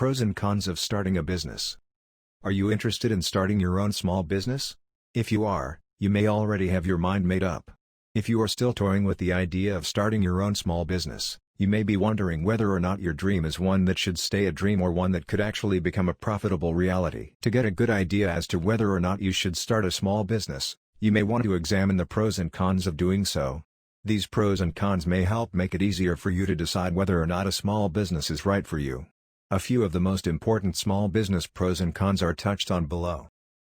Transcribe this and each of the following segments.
Pros and cons of starting a business. Are you interested in starting your own small business? If you are, you may already have your mind made up. If you are still toying with the idea of starting your own small business, you may be wondering whether or not your dream is one that should stay a dream or one that could actually become a profitable reality. To get a good idea as to whether or not you should start a small business, you may want to examine the pros and cons of doing so. These pros and cons may help make it easier for you to decide whether or not a small business is right for you. A few of the most important small business pros and cons are touched on below.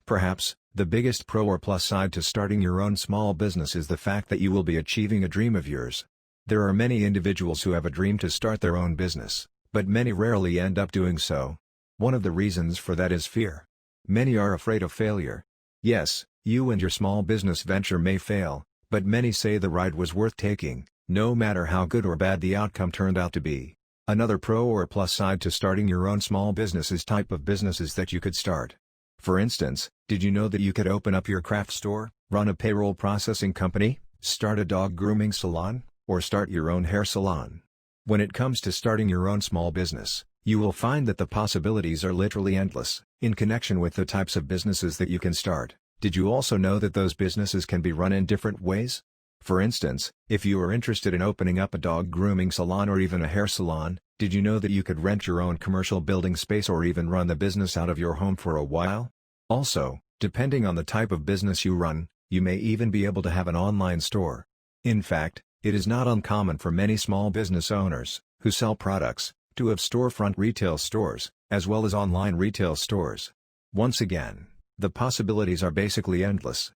Perhaps, the biggest pro or plus side to starting your own small business is the fact that you will be achieving a dream of yours. There are many individuals who have a dream to start their own business, but many rarely end up doing so. One of the reasons for that is fear. Many are afraid of failure. Yes, you and your small business venture may fail, but many say the ride was worth taking, no matter how good or bad the outcome turned out to be. Another pro or plus side to starting your own small business is type of businesses that you could start. For instance, did you know that you could open up your craft store, run a payroll processing company, start a dog grooming salon, or start your own hair salon? When it comes to starting your own small business, you will find that the possibilities are literally endless. In connection with the types of businesses that you can start, did you also know that those businesses can be run in different ways? For instance, if you are interested in opening up a dog grooming salon or even a hair salon, did you know that you could rent your own commercial building space or even run the business out of your home for a while? Also, depending on the type of business you run, you may even be able to have an online store. In fact, it is not uncommon for many small business owners, who sell products, to have storefront retail stores, as well as online retail stores. Once again, the possibilities are basically endless.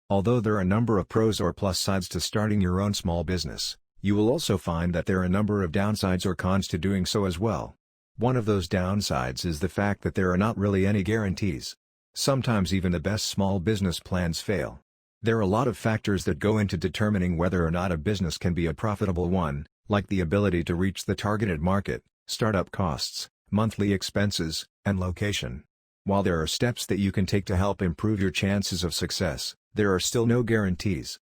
Although there are a number of pros or plus sides to starting your own small business, you will also find that there are a number of downsides or cons to doing so as well. One of those downsides is the fact that there are not really any guarantees. Sometimes even the best small business plans fail. There are a lot of factors that go into determining whether or not a business can be a profitable one, like the ability to reach the targeted market, startup costs, monthly expenses, and location. While there are steps that you can take to help improve your chances of success, there are still no guarantees.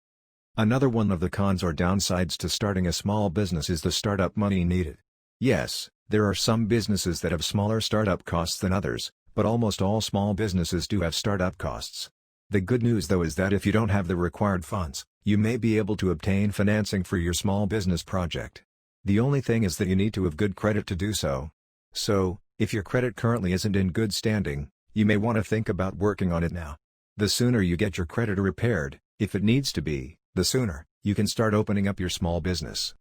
Another one of the cons or downsides to starting a small business is the startup money needed. Yes, there are some businesses that have smaller startup costs than others, but almost all small businesses do have startup costs. The good news though is that if you don't have the required funds, you may be able to obtain financing for your small business project. The only thing is that you need to have good credit to do so. So, if your credit currently isn't in good standing, you may want to think about working on it now. The sooner you get your credit repaired, if it needs to be, the sooner you can start opening up your small business.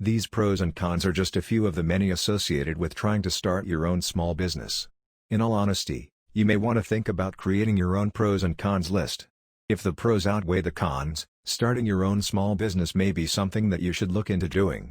These pros and cons are just a few of the many associated with trying to start your own small business. In all honesty, you may want to think about creating your own pros and cons list. If the pros outweigh the cons, starting your own small business may be something that you should look into doing.